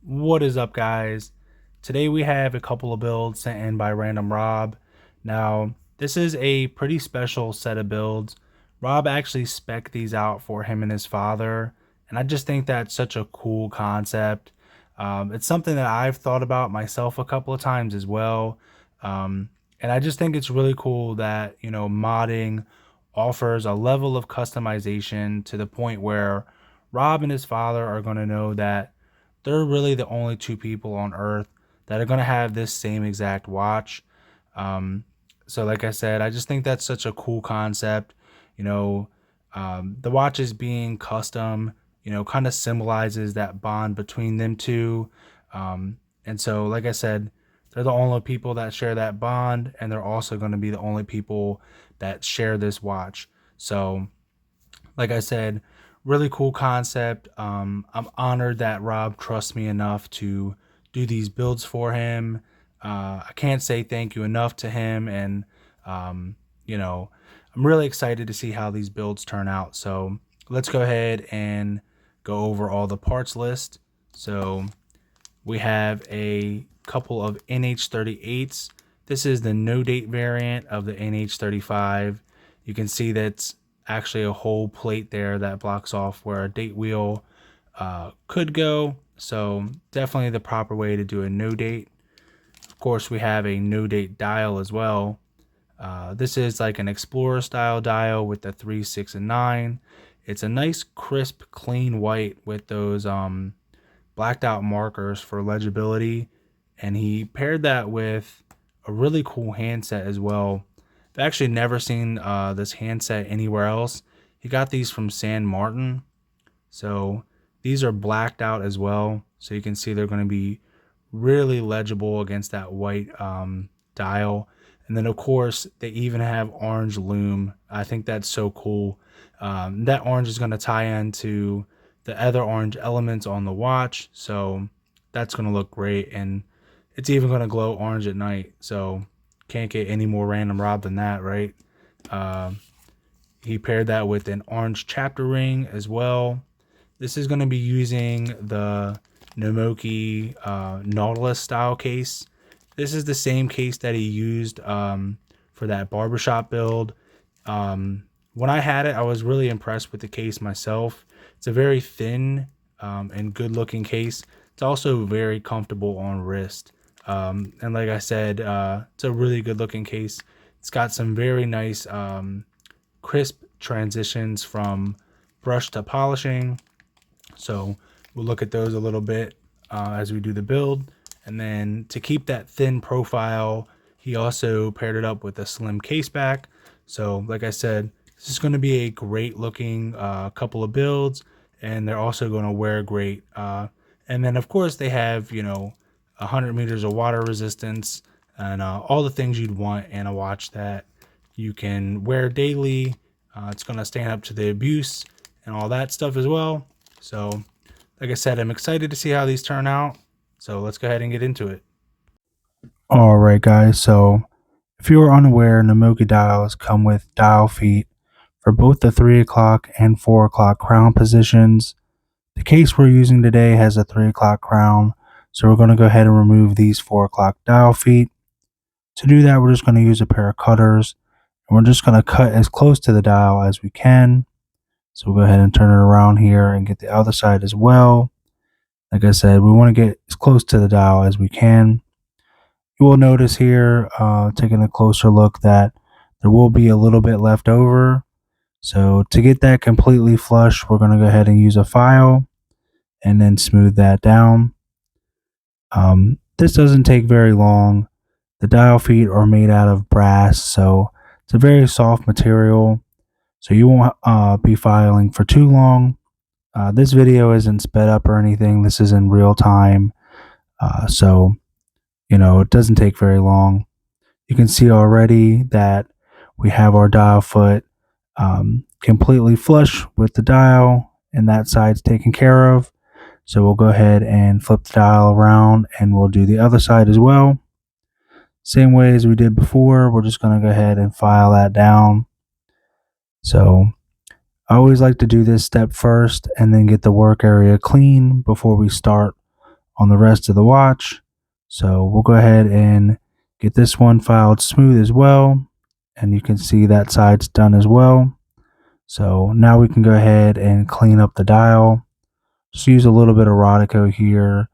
What is up, guys? Today we have a couple of builds sent in by Random Rob. Now, this is a pretty special set of builds. Rob actually spec'd these out for him and his father, and I just think that's such a cool concept. It's something that I've thought about myself a couple of times as well. And I just think it's really cool that, modding offers a level of customization to the point where Rob and his father are going to know that they're really the only two people on Earth that are going to have this same exact watch. Um, so, like I said, I just think that's such a cool concept. You know, the watches being custom, kind of symbolizes that bond between them two. And so, like I said, they're the only people that share that bond, and they're also going to be the only people that share this watch. So, like I said, really cool concept. I'm honored that Rob trusts me enough to do these builds for him. I can't say thank you enough to him, and um, you know, I'm really excited to see how these builds turn out. So let's go ahead and go over all the parts list. So we have a couple of NH38s. This is the no date variant of the NH35. You can see that's actually a whole plate there that blocks off where a date wheel could go. So definitely the proper way to do a no date. Of course, we have a no date dial as well. This is like an Explorer style dial with the 3, 6, and 9. It's a nice, crisp, clean white with those blacked out markers for legibility, and he paired that with a really cool handset as well. I've actually never seen this handset anywhere else. He got these from San Martin, so these are blacked out as well, so you can see they're going to be really legible against that white dial. And then of course they even have orange lume. I think that's so cool. That orange is going to tie into the other orange elements on the watch, so that's going to look great, and it's even going to glow orange at night. So can't get any more Random Rob than that, right? Um, he paired that with an orange chapter ring as well. This is going to be using the Nomoki Nautilus style case. This is the same case that he used for that barbershop build. When I had it, I was really impressed with the case myself. It's a very thin and good looking case. It's also very comfortable on wrist. And like I said, it's a really good looking case. It's got some very nice crisp transitions from brush to polishing. So we'll look at those a little bit as we do the build. And then to keep that thin profile, he also paired it up with a slim case back. So like I said, this is going to be a great looking couple of builds, and they're also going to wear great. And then of course they have, 100 meters of water resistance and all the things you'd want in a watch that you can wear daily. It's going to stand up to the abuse and all that stuff as well. So, like I said, I'm excited to see how these turn out. So let's go ahead and get into it. All right, guys. So if you are unaware, Namoki dials come with dial feet for both the 3 o'clock and 4 o'clock crown positions. The case we're using today has a 3 o'clock crown, so we're going to go ahead and remove these 4 o'clock dial feet. To do that, we're just going to use a pair of cutters, and we're just going to cut as close to the dial as we can. So we'll go ahead and turn it around here and get the other side as well. Like I said, we want to get as close to the dial as we can. You will notice here, taking a closer look, that there will be a little bit left over. So to get that completely flush, we're going to go ahead and use a file and then smooth that down. This doesn't take very long. The dial feet are made out of brass, so it's a very soft material. So you won't be filing for too long. This video isn't sped up or anything. This is in real time. So, it doesn't take very long. You can see already that we have our dial foot completely flush with the dial, and that side's taken care of. So we'll go ahead and flip the dial around, and we'll do the other side as well. Same way as we did before, we're just going to go ahead and file that down. So I always like to do this step first and then get the work area clean before we start on the rest of the watch. So we'll go ahead and get this one filed smooth as well. And you can see that side's done as well. So now we can go ahead and clean up the dial. Just use a little bit of Rodico here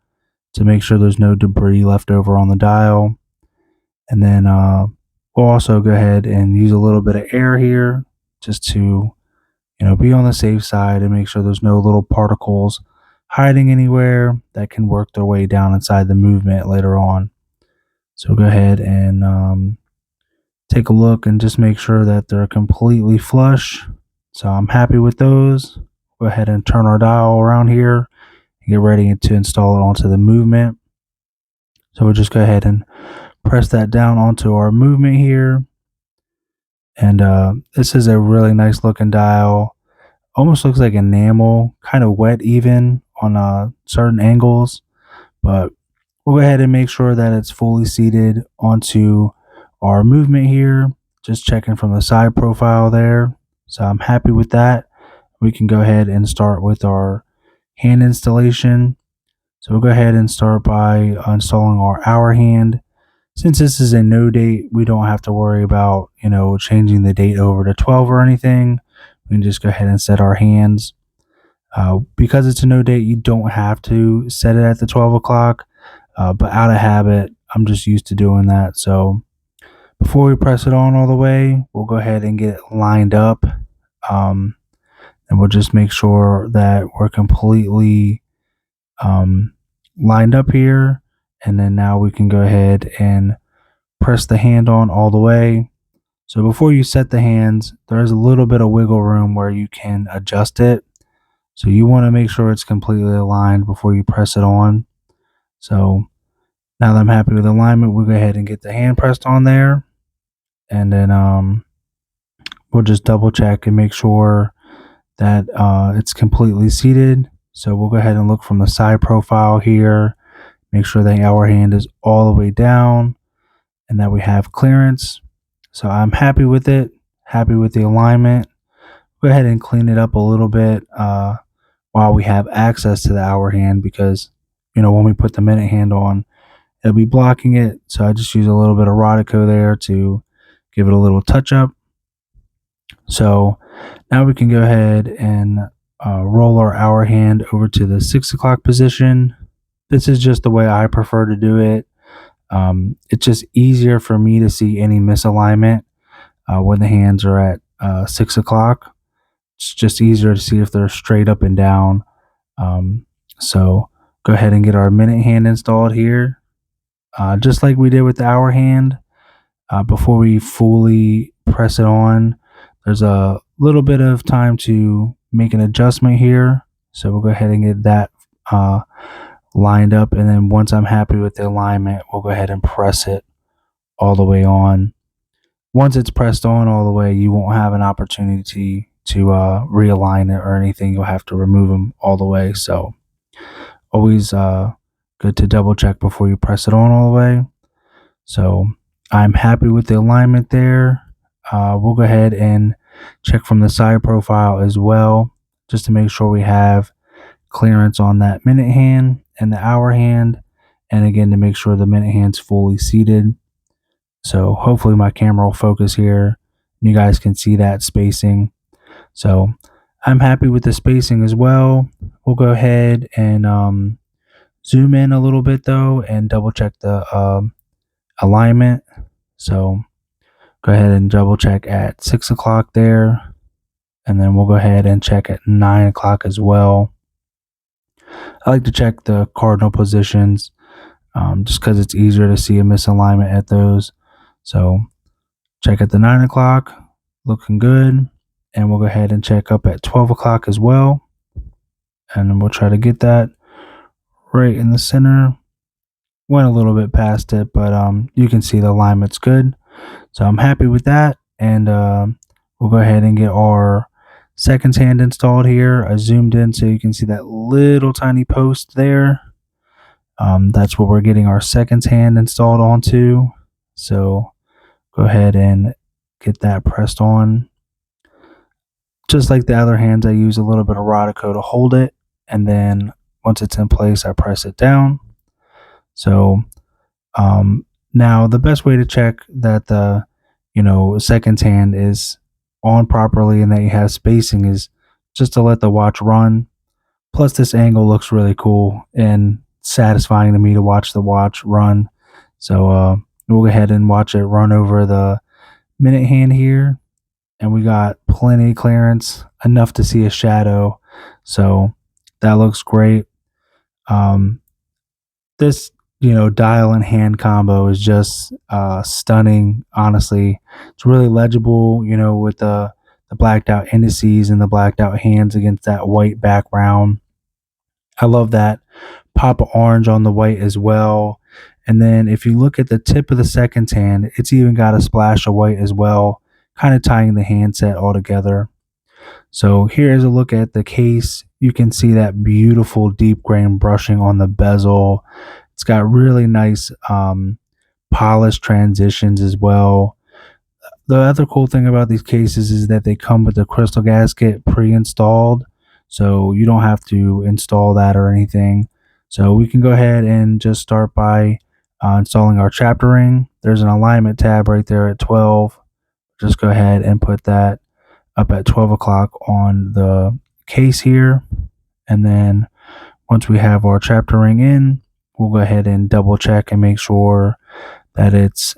to make sure there's no debris left over on the dial. And then we'll also go ahead and use a little bit of air here just to, be on the safe side and make sure there's no little particles hiding anywhere that can work their way down inside the movement later on. So go ahead and take a look and just make sure that they're completely flush. So I'm happy with those. Go ahead and turn our dial around here and get ready to install it onto the movement. So we'll just go ahead and press that down onto our movement here. And this is a really nice looking dial. Almost looks like enamel, kind of wet even on certain angles. But we'll go ahead and make sure that it's fully seated onto our movement here. Just checking from the side profile there. So I'm happy with that. We can go ahead and start with our hand installation. So we'll go ahead and start by installing our hour hand. Since this is a no date, we don't have to worry about, changing the date over to 12 or anything. We can just go ahead and set our hands. Because it's a no date, you don't have to set it at the 12 o'clock. But out of habit, I'm just used to doing that. So before we press it on all the way, we'll go ahead and get it lined up. And we'll just make sure that we're completely lined up here. And then now we can go ahead and press the hand on all the way. So before you set the hands, there's a little bit of wiggle room where you can adjust it. So you want to make sure it's completely aligned before you press it on. So now that I'm happy with the alignment, we'll go ahead and get the hand pressed on there. And then we'll just double check and make sure that it's completely seated. So we'll go ahead and look from the side profile here, make sure the hour hand is all the way down and that we have clearance. So I'm happy with it, happy with the alignment. Go ahead and clean it up a little bit while we have access to the hour hand, because when we put the minute hand on, it'll be blocking it. So I just use a little bit of Rodico there to give it a little touch up. So now we can go ahead and roll our hour hand over to the 6 o'clock position. This is just the way I prefer to do it. It's just easier for me to see any misalignment when the hands are at 6 o'clock. It's just easier to see if they're straight up and down. So go ahead and get our minute hand installed here. Just like we did with the hour hand, before we fully press it on, there's a little bit of time to make an adjustment here. So we'll go ahead and get that lined up. And then once I'm happy with the alignment, we'll go ahead and press it all the way on. Once it's pressed on all the way, you won't have an opportunity to realign it or anything. You'll have to remove them all the way. So always good to double check before you press it on all the way. So I'm happy with the alignment there. We'll go ahead and check from the side profile as well, just to make sure we have clearance on that minute hand and the hour hand, and again to make sure the minute hand's fully seated. So hopefully my camera will focus here and you guys can see that spacing. So I'm happy with the spacing as well. We'll go ahead and zoom in a little bit though and double check the alignment. So go ahead and double check at 6 o'clock there, and then we'll go ahead and check at 9 o'clock as well. I like to check the cardinal positions just because it's easier to see a misalignment at those. So check at the 9 o'clock, looking good. And we'll go ahead and check up at 12 o'clock as well. And then we'll try to get that right in the center. Went a little bit past it, but you can see the alignment's good. So I'm happy with that. And we'll go ahead and get our seconds hand installed here. I zoomed in so you can see that little tiny post there. That's what we're getting our seconds hand installed onto. So go ahead and get that pressed on. Just like the other hands, I use a little bit of Rodico to hold it, and then once it's in place, I press it down. So um, now the best way to check that the seconds hand is on properly and that you have spacing is just to let the watch run. Plus, this angle looks really cool and satisfying to me to watch the watch run. So we'll go ahead and watch it run over the minute hand here, and we got plenty clearance, enough to see a shadow. So that looks great. Um, this dial and hand combo is just stunning. Honestly, it's really legible. With the blacked out indices and the blacked out hands against that white background. I love that pop of orange on the white as well. And then if you look at the tip of the second hand, it's even got a splash of white as well, kind of tying the handset all together. So here's a look at the case. You can see that beautiful deep grain brushing on the bezel. It's got really nice polished transitions as well. The other cool thing about these cases is that they come with the crystal gasket pre-installed, so you don't have to install that or anything. So we can go ahead and just start by installing our chapter ring. There's an alignment tab right there at 12. Just go ahead and put that up at 12 o'clock on the case here. And then once we have our chapter ring in, we'll go ahead and double check and make sure that it's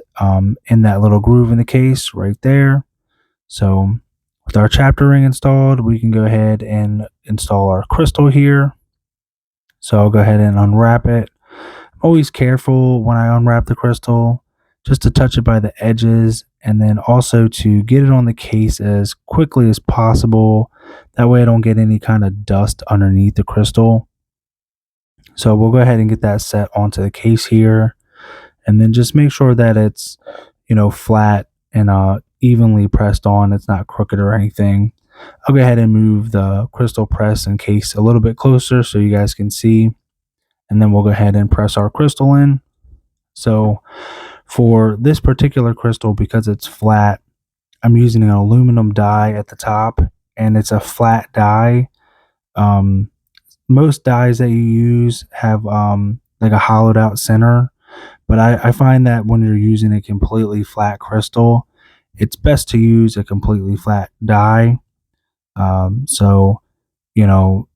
in that little groove in the case right there. So with our chapter ring installed, we can go ahead and install our crystal here. So I'll go ahead and unwrap it. I'm always careful when I unwrap the crystal, just to touch it by the edges and then also to get it on the case as quickly as possible. That way I don't get any kind of dust underneath the crystal. So we'll go ahead and get that set onto the case here, and then just make sure that it's flat and evenly pressed on. It's not crooked or anything. I'll go ahead and move the crystal press and case a little bit closer so you guys can see, and then we'll go ahead and press our crystal in. So for this particular crystal, because it's flat, I'm using an aluminum die at the top, and it's a flat die. um, Most dies that you use have like a hollowed out center, but I find that when you're using a completely flat crystal, it's best to use a completely flat die. So, you know,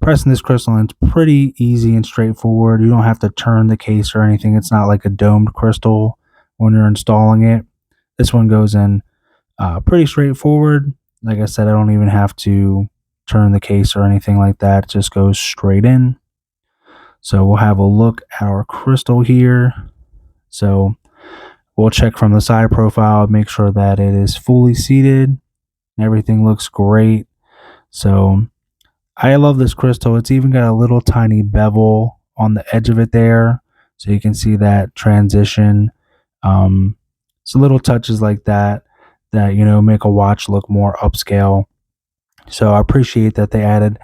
pressing this crystal in is pretty easy and straightforward. You don't have to turn the case or anything. It's not like a domed crystal when you're installing it. This one goes in pretty straightforward. Like I said, I don't even have to turn the case or anything like that. It just goes straight in. So we'll have a look at our crystal here. So we'll check from the side profile, make sure that it is fully seated. Everything looks great. So I love this crystal. It's even got a little tiny bevel on the edge of it there. So you can see that transition. So little touches like that make a watch look more upscale. So I appreciate that they added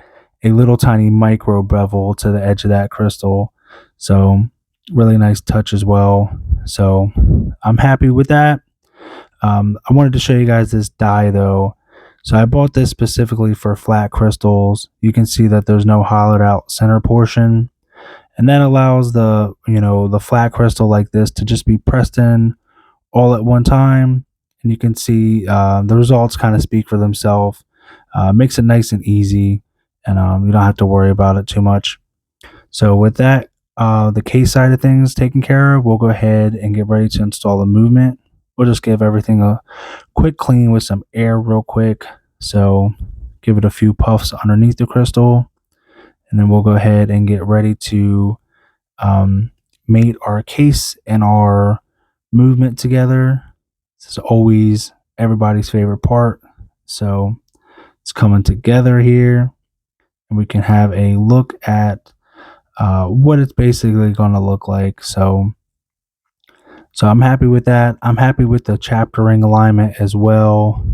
a little tiny micro bevel to the edge of that crystal. So really nice touch as well. So I'm happy with that. I wanted to show you guys this die though. So I bought this specifically for flat crystals. You can see that there's no hollowed out center portion, and that allows the flat crystal like this to just be pressed in all at one time, and you can see the results kind of speak for themselves. Makes it nice and easy, and you don't have to worry about it too much. So with that, the case side of things taken care of, we'll go ahead and get ready to install the movement. We'll just give everything a quick clean with some air real quick. So give it a few puffs underneath the crystal, and then we'll go ahead and get ready to mate our case and our movement together. This is always everybody's favorite part. So it's coming together here, and we can have a look at what it's basically going to look like. So I'm happy with that. I'm happy with the chapter ring alignment as well.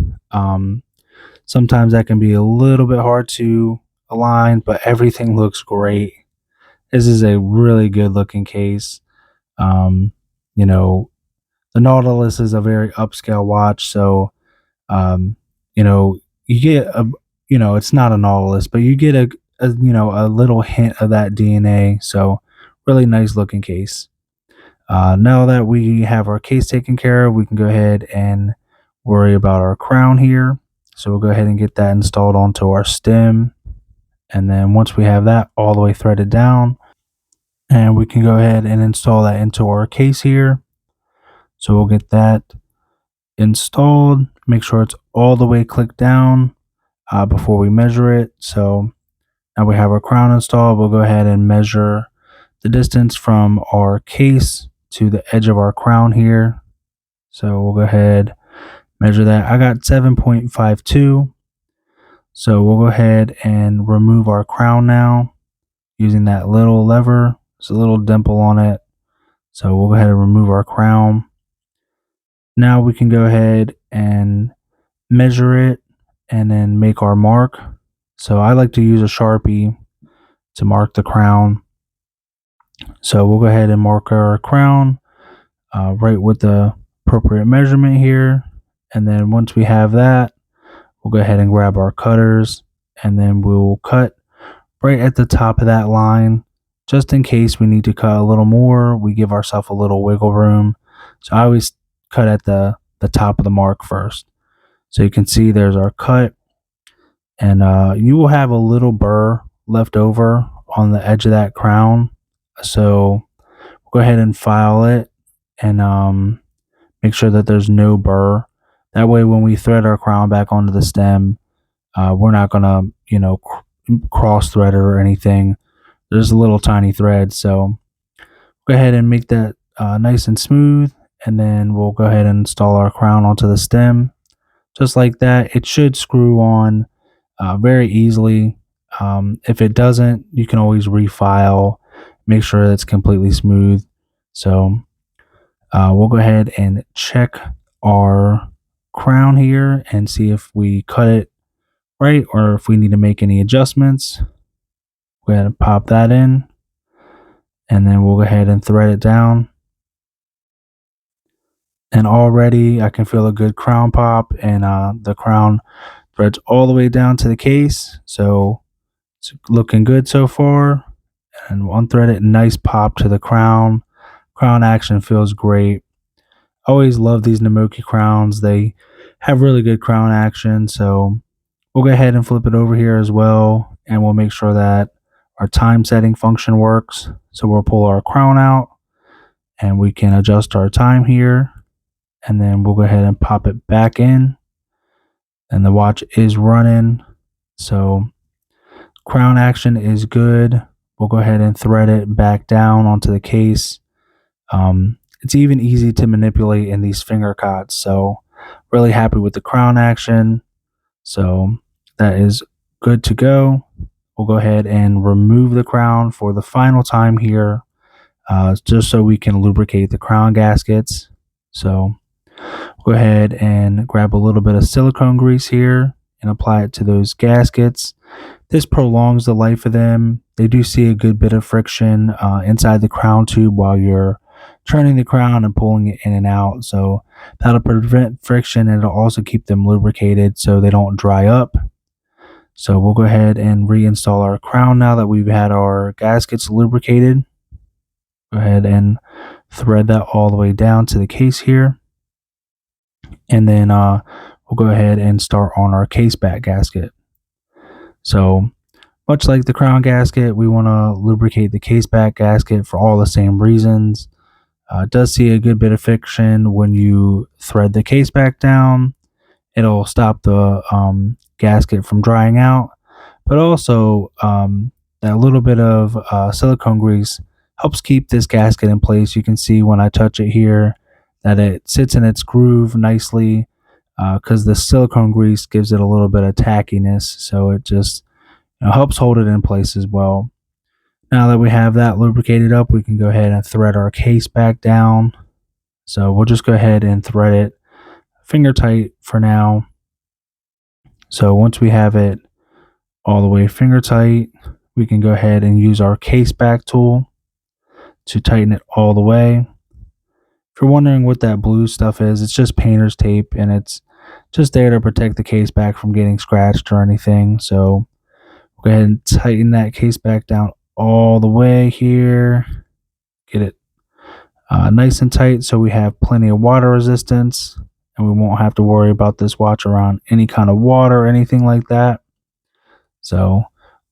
Sometimes that can be a little bit hard to align, but everything looks great. This is a really good looking case. Um, you know, the Nautilus is a very upscale watch, so um, you get a, it's not a Nautilus, but you get a little hint of that DNA. So Really nice looking case. Now that we have our case taken care of, we can go ahead and worry about our crown here. So we'll go ahead and get that installed onto our stem. And then once we have that all the way threaded down, and we can go ahead and install that into our case here. So we'll get that installed, make sure it's all the way clicked down before we measure it. So now we have our crown installed. We'll go ahead and measure the distance from our case to the edge of our crown here. So we'll go ahead, measure that. I got 7.52. So we'll go ahead and remove our crown now using that little lever. There's a little dimple on it. So we'll go ahead and remove our crown. Now we can go ahead and measure it and then make our mark. So I like to use a Sharpie to mark the crown. So we'll go ahead and mark our crown right with the appropriate measurement here. And then once we have that, we'll go ahead and grab our cutters and then we'll cut right at the top of that line. Just in case we need to cut a little more, we give ourselves a little wiggle room. So I always cut at the top of the mark first. So you can see there's our cut. And you will have a little burr left over on the edge of that crown. So go ahead and file it and make sure that there's no burr. That way when we thread our crown back onto the stem, we're not gonna, cross thread it or anything. There's a little tiny thread, so go ahead and make that nice and smooth, and then we'll go ahead and install our crown onto the stem. Just like that, it should screw on very easily. If it doesn't, you can always refile, make sure it's completely smooth. So we'll go ahead and check our crown here and see if we cut it right or if we need to make any adjustments. Go ahead and pop that in, and then we'll go ahead and thread it down. And already I can feel a good crown pop, and the crown threads all the way down to the case. So it's looking good so far. And we'll unthread it, nice pop to the crown. Crown action feels great. Always love these Namoki crowns. They have really good crown action. So we'll go ahead and flip it over here as well, and we'll make sure that our time setting function works. So we'll pull our crown out and we can adjust our time here, and then we'll go ahead and pop it back in, and the watch is running. So crown action is good. We'll go ahead and thread it back down onto the case. It's even easy to manipulate in these finger cots. So really happy with the crown action. So that is good to go. We'll go ahead and remove the crown for the final time here, just so we can lubricate the crown gaskets. So go ahead and grab a little bit of silicone grease here and apply it to those gaskets. This prolongs the life of them. They do see a good bit of friction inside the crown tube while you're turning the crown and pulling it in and out. So that'll prevent friction, and it'll also keep them lubricated so they don't dry up. So we'll go ahead and reinstall our crown now that we've had our gaskets lubricated. Go ahead and thread that all the way down to the case here. And then we'll go ahead and start on our case back gasket. So much like the crown gasket, we want to lubricate the case back gasket for all the same reasons. It does see a good bit of friction when you thread the case back down. It'll stop the gasket from drying out, but also that little bit of silicone grease helps keep this gasket in place. You can see when I touch it here that it sits in its groove nicely, because the silicone grease gives it a little bit of tackiness, so it just helps hold it in place as well. Now that we have that lubricated up, we can go ahead and thread our case back down. So we'll just go ahead and thread it finger tight for now. So once we have it all the way finger tight, we can go ahead and use our case back tool to tighten it all the way. If you're wondering what that blue stuff is, it's just painter's tape, and it's just there to protect the case back from getting scratched or anything. So go ahead and tighten that case back down all the way here. get it nice and tight so we have plenty of water resistance and we won't have to worry about this watch around any kind of water or anything like that. So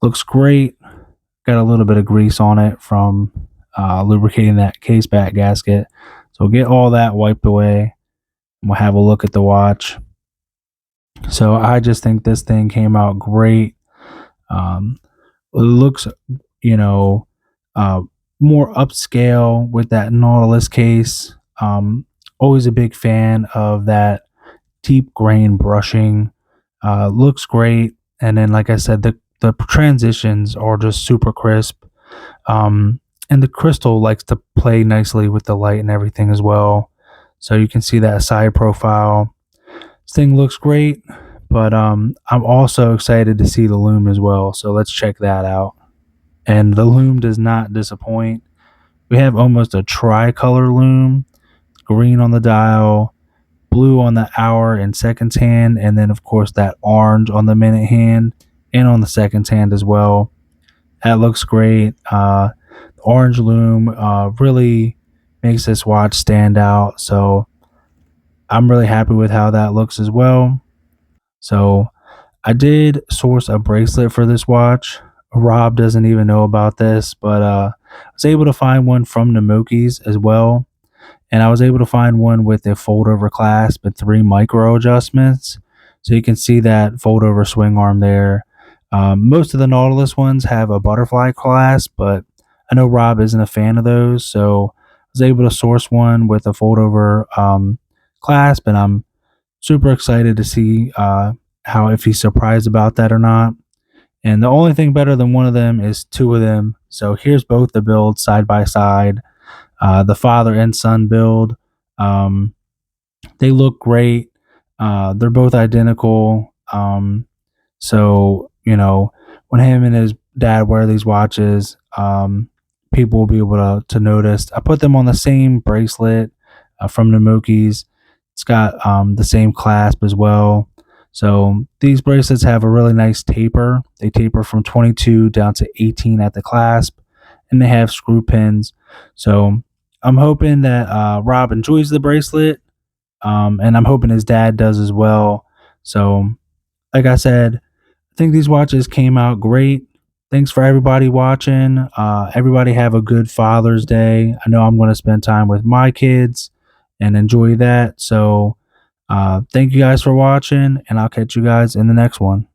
looks great. Got a little bit of grease on it from lubricating that case back gasket. So get all that wiped away. We'll have a look at the watch. So I just think this thing came out great. It looks, you know, uh, more upscale with that Nautilus case. Always a big fan of that deep grain brushing. Looks great, and then like I said, the transitions are just super crisp. And the crystal likes to play nicely with the light and everything as well. So you can see that side profile. This thing looks great, but I'm also excited to see the loom as well. So let's check that out. And the loom does not disappoint. We have almost a tricolor loom, green on the dial, blue on the hour and seconds hand, and then of course that orange on the minute hand and on the seconds hand as well. That looks great. The orange loom really makes this watch stand out. So I'm really happy with how that looks as well. So I did source a bracelet for this watch. Rob doesn't even know about this, but I was able to find one from Namokis as well. And I was able to find one with a fold over clasp and 3 micro adjustments. So you can see that fold over swing arm there. Most of the Nautilus ones have a butterfly clasp, but I know Rob isn't a fan of those. So I was able to source one with a fold over clasp, and I'm super excited to see how if he's surprised about that or not. And the only thing better than one of them is two of them. So here's both the builds side by side. The father and son build. Um, they look great. They're both identical. So, when him and his dad wear these watches, people will be able to notice. I put them on the same bracelet from Namokis. It's got the same clasp as well. So these bracelets have a really nice taper. They taper from 22 down to 18 at the clasp, and they have screw pins. So I'm hoping that Rob enjoys the bracelet, and I'm hoping his dad does as well. So, like I said, I think these watches came out great. Thanks for everybody watching. Everybody have a good Father's Day. I know I'm going to spend time with my kids and enjoy that. So, thank you guys for watching, and I'll catch you guys in the next one.